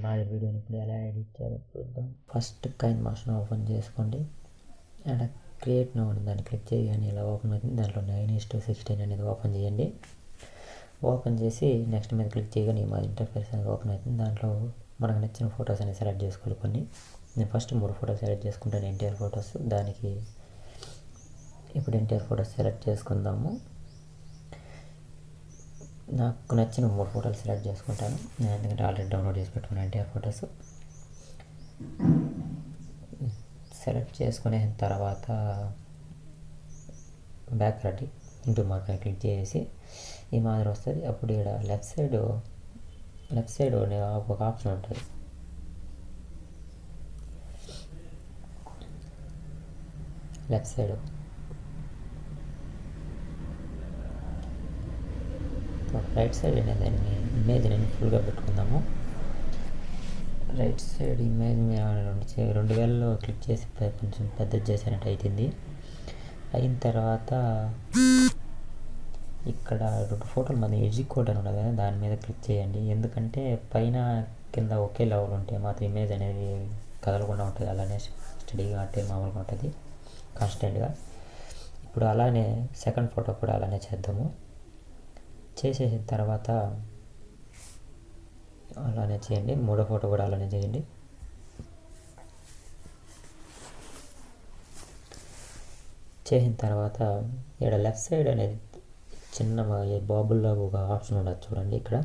మాదిరి వీడియోని ఇప్పుడు ఎలా ఎడిట్ చేయాలో చూద్దాం. ఫస్ట్ కైన్ మాస్టర్ ఓపెన్ చేసుకోండి. అండ్ క్రియేట్ నౌ దాన్ని క్లిక్ చేయగానే ఇలా ఓపెన్ అవుతుంది. దాంట్లో 9:16 అనేది ఓపెన్ చేయండి. ఓపెన్ చేసి నెక్స్ట్ మీద క్లిక్ చేయగానే మా ఇంటర్ఫేస్ అనేది ఓపెన్ అవుతుంది. దాంట్లో మనకు నచ్చిన ఫొటోస్ అనేది సెలెక్ట్ చేసుకోవాలి. కొన్ని నేను ఫస్ట్ 3 ఫొటోస్ సెలెక్ట్ చేసుకుంటాను, ఎన్టీఆర్ ఫొటోస్. దానికి ఇప్పుడు ఎన్టీఆర్ ఫొటోస్ సెలెక్ట్ చేసుకుందాము. నాకు నచ్చిన 3 ఫోటోలు సెలెక్ట్ చేసుకుంటాను, ఎందుకంటే ఆల్రెడీ డౌన్లోడ్ చేసి పెట్టుకున్నాను ఎన్టీఆర్ ఫొటోస్. సెలెక్ట్ చేసుకునే తర్వాత బ్యాక్ రండి, ఇంటూ మార్క్ క్లిక్ చేసి ఈ మాదిరి వస్తుంది. అప్పుడు ఇక్కడ లెఫ్ట్ సైడ్ ఒక ఆప్షన్ ఉంటుంది. లెఫ్ట్ సైడ్ రైట్ సైడ్ అనేది ఇమేజ్ నేను ఫుల్గా పెట్టుకుందాము. రైట్ సైడ్ ఇమేజ్ 2000లో క్లిక్ చేసి కొంచెం పెద్దది చేసినట్టు అవుతుంది. అయిన తర్వాత ఇక్కడ 2 ఫోటోలు మన ఎడ్జ్ కోడ్ అని ఉండదు కదా, దాని మీద క్లిక్ చేయండి. ఎందుకంటే పైన కింద ఒకే లెవెల్ ఉంటే మాత్రం ఇమేజ్ అనేది కదలకుండా ఉంటుంది, అలానే స్టడీగా అంటే మామూలుగా ఉంటుంది కాన్స్టెంట్గా. ఇప్పుడు అలానే సెకండ్ ఫోటో కూడా అలానే చేద్దాము. చేసేసిన తర్వాత అలానే చేయండి. 3వ ఫోటో కూడా అలానే చేయండి. చేసిన తర్వాత ఇక్కడ లెఫ్ట్ సైడ్ అనేది చిన్న బాబుల్లో ఒక ఆప్షన్ ఉండదు చూడండి, ఇక్కడ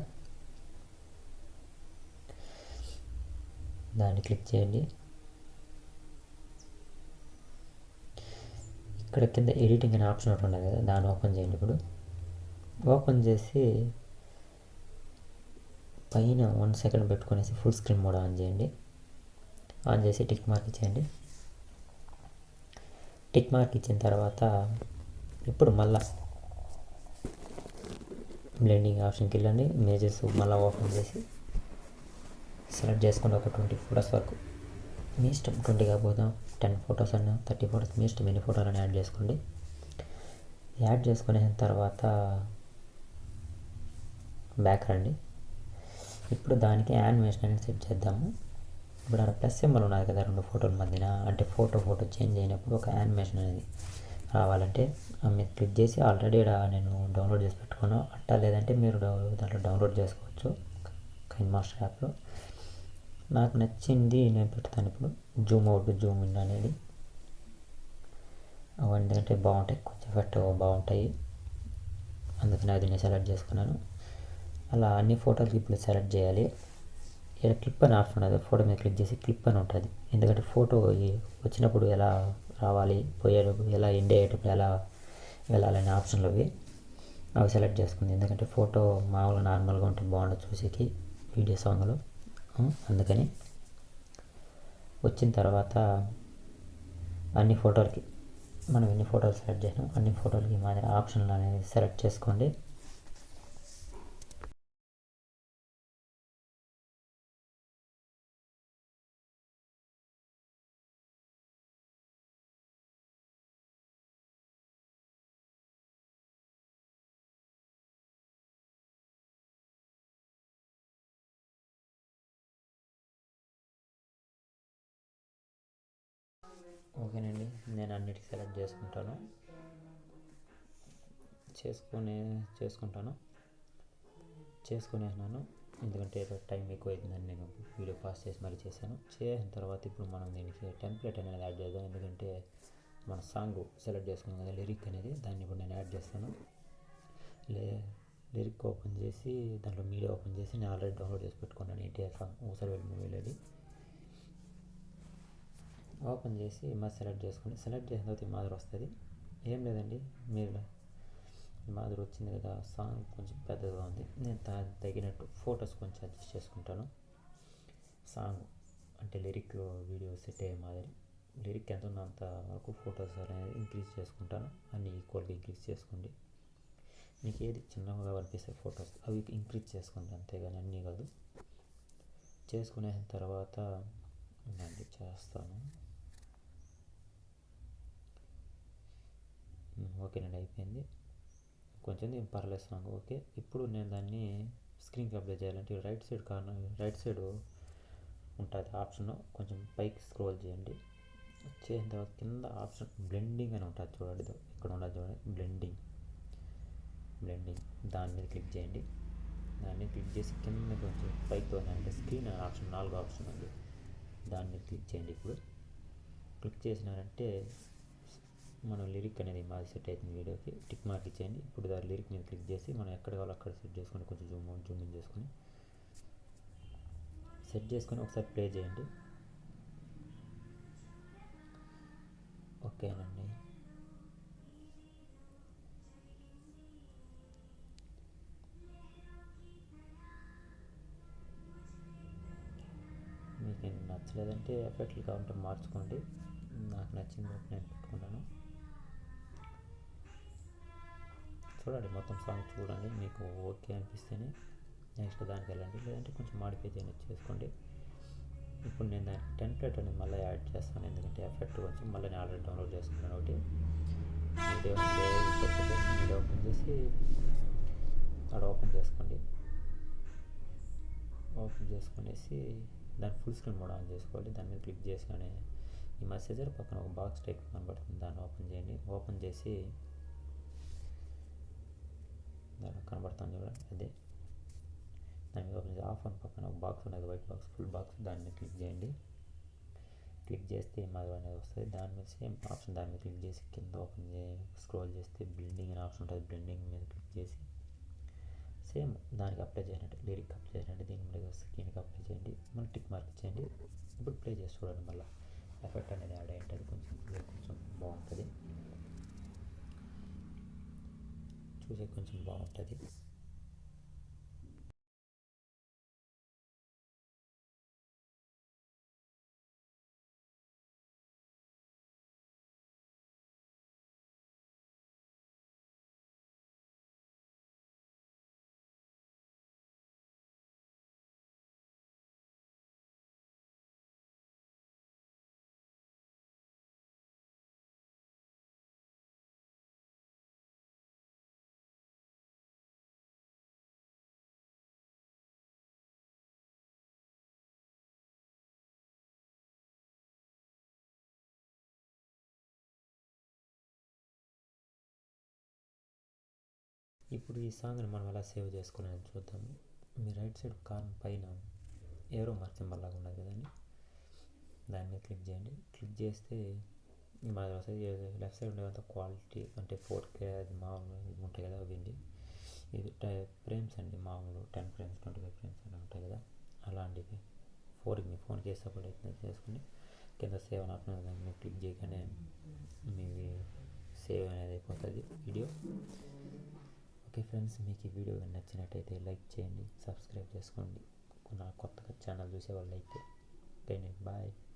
దాన్ని క్లిక్ చేయండి. ఇక్కడ కింద ఎడిటింగ్ అనే ఆప్షన్ ఒకటి ఉండదు కదా, దాన్ని ఓపెన్ చేయండి. ఇప్పుడు ఓపెన్ చేసి పైన 1 సెకండ్ పెట్టుకునేసి ఫుల్ స్క్రీన్ మోడ్ ఆన్ చేయండి. ఆన్ చేసి టిక్ మార్క్ ఇచ్చేయండి. టిక్ మార్క్ ఇచ్చిన తర్వాత ఇప్పుడు మళ్ళా బ్లెండింగ్ ఆప్షన్కి వెళ్ళండి. ఇమేజెస్ మళ్ళీ ఓపెన్ చేసి సెలెక్ట్ చేసుకుని ఒక 20 ఫొటోస్ వరకు మీ ఇష్టం, 20 కాకపోతే 10 ఫొటోస్ అన్నా 30 ఫొటోస్ మీ ఇష్టం, ఎన్ని ఫోటోలని యాడ్ చేసుకోండి. యాడ్ చేసుకునే తర్వాత బ్యాక్ రండి. ఇప్పుడు దానికి యానిమేషన్ అనేది సెట్ చేద్దాము. ఇప్పుడు అక్కడ ప్లస్ సింబల్ ఉన్నది కదా 2 ఫోటోల మధ్యన, అంటే ఫోటో చేంజ్ అయినప్పుడు ఒక యానిమేషన్ అనేది రావాలంటే మీరు క్లిక్ చేసి ఆల్రెడీ నేను డౌన్లోడ్ చేసి పెట్టుకున్నాను. అట్టా లేదంటే మీరు దాంట్లో డౌన్లోడ్ చేసుకోవచ్చు కైన్ మాస్టర్ యాప్లో. నాకు నచ్చింది నేను పెడతాను. ఇప్పుడు జూమ్ అవుట్ జూమ్ ఇన్ అనేది ఎందుకంటే బాగుంటాయి, కొంచెం ఎఫెక్ట్ బాగుంటాయి, అందుకని అది నేను సెలెక్ట్ చేసుకున్నాను. అలా అన్ని ఫోటోలకి ఇప్పుడు సెలెక్ట్ చేయాలి. ఇక్కడ క్లిప్ అని ఆప్షన్ ఉంటుంది, ఫోటో మీద క్లిక్ చేసి క్లిప్ అని ఉంటుంది. ఎందుకంటే ఫోటో వచ్చినప్పుడు ఎలా రావాలి, పోయేటప్పుడు ఎలా ఎండ్ అయ్యేటప్పుడు ఎలా వెళ్ళాలనే ఆప్షన్లు అవి సెలెక్ట్ చేసుకుంది. ఎందుకంటే ఫోటో మామూలుగా నార్మల్గా ఉంటే బాగుండదు చూసేకి వీడియో సాంగ్లో, అందుకని. వచ్చిన తర్వాత అన్ని ఫోటోలకి మనం ఎన్ని ఫోటోలు సెలెక్ట్ చేసినాం అన్ని ఫోటోలకి మాదిరి ఆప్షన్లు అనేది సెలెక్ట్ చేసుకోండి. ఓకేనండి, నేను అన్నిటికీ సెలెక్ట్ చేసుకునేసినాను. ఎందుకంటే టైం ఎక్కువ అవుతుందని నేను వీడియో పాస్ చేసి మరీ చేశాను. చేసిన తర్వాత ఇప్పుడు మనం దీనికి టెంప్లెట్ అనేది యాడ్ చేద్దాం. ఎందుకంటే మన సాంగ్ సెలెక్ట్ చేసుకున్నాం కదా లిరిక్ అనేది, దాన్ని ఇప్పుడు నేను యాడ్ చేస్తాను. లిరిక్ ఓపెన్ చేసి దాంట్లో మీడియా ఓపెన్ చేసి నేను ఆల్రెడీ డౌన్లోడ్ చేసి పెట్టుకున్నాను ఎన్టీఆర్ సాంగ్ ఊసరవెల్లి మూవీలో. అది ఓపెన్ చేసి ఇమేజ్ సెలెక్ట్ చేసుకోండి. సెలెక్ట్ చేసిన తర్వాత ఈ మాదిరి వస్తుంది. ఏం లేదండి, మీరు ఈ మాదిరి వచ్చింది కదా, సాంగ్ కొంచెం పెద్దగా ఉంది, నేను తగినట్టు ఫొటోస్ కొంచెం అడ్జస్ట్ చేసుకుంటాను. సాంగ్ అంటే లిరిక్ వీడియో సెట్ అయ్యే మాదిరి లిరిక్ ఎంత ఉందో అంత వరకు ఫొటోస్ అనేది ఇంక్రీజ్ చేసుకుంటాను. అన్ని ఈక్వల్గా ఇంక్రీజ్ చేసుకోండి. మీకు ఏది చిన్నగా అనిపిస్తే ఫొటోస్ అవి ఇంక్రీజ్ చేసుకోండి, అంతేగాని అన్నీ కాదు. చేసుకునే తర్వాత ఇలాంటి చేస్తాను. ఓకేనండి, అయిపోయింది. కొంచెం పర్లేదు సాంగ్ ఓకే. ఇప్పుడు నేను దాన్ని స్క్రీన్కి అప్లై చేయాలంటే రైట్ సైడ్ ఉంటుంది ఆప్షన్, కొంచెం పైకి స్క్రోల్ చేయండి. చేసిన తర్వాత కింద ఆప్షన్ బ్లెండింగ్ అని ఉంటుంది చూడండి, ఇక్కడ ఉండదు చూడండి బ్లెండింగ్. దాని మీద క్లిక్ చేయండి. దాని మీద క్లిక్ చేసి కింద కొంచెం పైకి పోయినంటే స్క్రీన్ ఆప్షన్ 4వ ఆప్షన్ ఉంది, దాని మీద క్లిక్ చేయండి. ఇప్పుడు క్లిక్ చేసినారంటే మనం లిరిక్ అనేది మాది సెట్ అవుతుంది వీడియోకి, టిక్ మార్క్ ఇచ్చేయండి. ఇప్పుడు దాని లిరిక్ మీద క్లిక్ చేసి మనం ఎక్కడ కావాలో అక్కడ సెట్ చేసుకొని కొంచెం జూమ్ ఇన్ చేసుకొని సెట్ చేసుకొని ఒకసారి ప్లే చేయండి. ఓకేనండి. మీకు నచ్చలేదంటే ఎఫెక్ట్లు కావాలంటే మార్చుకోండి, నాకు నచ్చింది నేను పెట్టుకున్నాను. చూడండి మొత్తం సాంగ్ చూడండి, మీకు ఓకే అనిపిస్తేనే నెక్స్ట్ దానికి వెళ్ళండి, లేదంటే కొంచెం మాడిఫై చేసుకోండి. ఇప్పుడు నేను దానికి టెంప్లెట్ అనేది మళ్ళీ యాడ్ చేస్తాను, ఎందుకంటే ఎఫెక్ట్ కొంచెం మళ్ళీ నేను ఆల్రెడీ డౌన్లోడ్ చేసుకున్నాను ఒకటి. వీడియో ఓపెన్ చేసి అక్కడ ఓపెన్ చేసుకోండి. ఓపెన్ చేసుకునేసి దాన్ని ఫుల్ స్క్రీన్ మోడ్ ఆన్ చేసుకోవాలి. దాని మీద క్లిక్ చేసుకొని ఈ మెసేజర్ పక్కన ఒక బాక్స్ టైప్ కనబడుతుంది, దాన్ని ఓపెన్ చేయండి. ఓపెన్ చేసి దాన్ని కనబడుతుంది చూడండి, అదే దాని మీద ఓపెన్ చేసి ఆఫ్ అని పక్కన ఒక బాక్స్ ఉన్నది, వైట్ బాక్స్, ఫుల్ బాక్స్, దాని మీద క్లిక్ చేయండి. క్లిక్ చేస్తే మాది అనేది వస్తుంది. దాని మీద సేమ్ ఆప్షన్ దాని మీద క్లిక్ చేసి కింద ఓపెన్ స్క్రోల్ చేస్తే బ్లెండింగ్ అనే ఆప్షన్ ఉంటుంది, బ్లెండింగ్ మీద క్లిక్ చేసి సేమ్ దానికి అప్లై చేయండి, లిరిక్ అప్లై చేయండి, దీని మీద స్క్రీన్కి అప్లై చేయండి, మళ్ళీ టిక్ మార్క్ ఇచ్చేయండి. ఇప్పుడు ప్లే చేసి చూడండి, మళ్ళీ ఎఫెక్ట్ అనేది యాడ్ అయ్యి ఉంటుంది, కొంచెం బాగుంటుంది, చూసే కొంచెం బాగుంటుంది. ఇప్పుడు ఈ సాంగ్ని మనం ఎలా సేవ్ చేసుకోవాలని చూద్దాము. మీ రైట్ సైడ్ కార్నర్ పైన ఏరో మార్క్ సింబల్ లాగా ఉన్నది కదండి, దాని మీద క్లిక్ చేయండి. క్లిక్ చేస్తే మన లెఫ్ట్ సైడ్ ఉండేదంతా క్వాలిటీ అంటే 4K అది మామూలు ఉంటాయి కదా, అవి ఇది ఫ్రేమ్స్ అండి, మామూలు 10 ఫ్రేమ్స్ 25 ఫ్రేమ్స్ అని ఉంటాయి కదా, అలాంటివి మీ ఫోన్కి సపోర్ట్ అవుతుంది చేసుకుని కింద సేవ్ అని ఆప్షన్ దాని మీద క్లిక్ చేయగానే మీది సేవ్ అనేది అయిపోతుంది వీడియో. ఓకే ఫ్రెండ్స్, మీకు ఈ వీడియో నచ్చినట్టయితే లైక్ చేయండి, సబ్స్క్రైబ్ చేసుకోండి, నా కొత్తగా ఛానల్ చూసే వాళ్ళు అయితే. Okay, bye.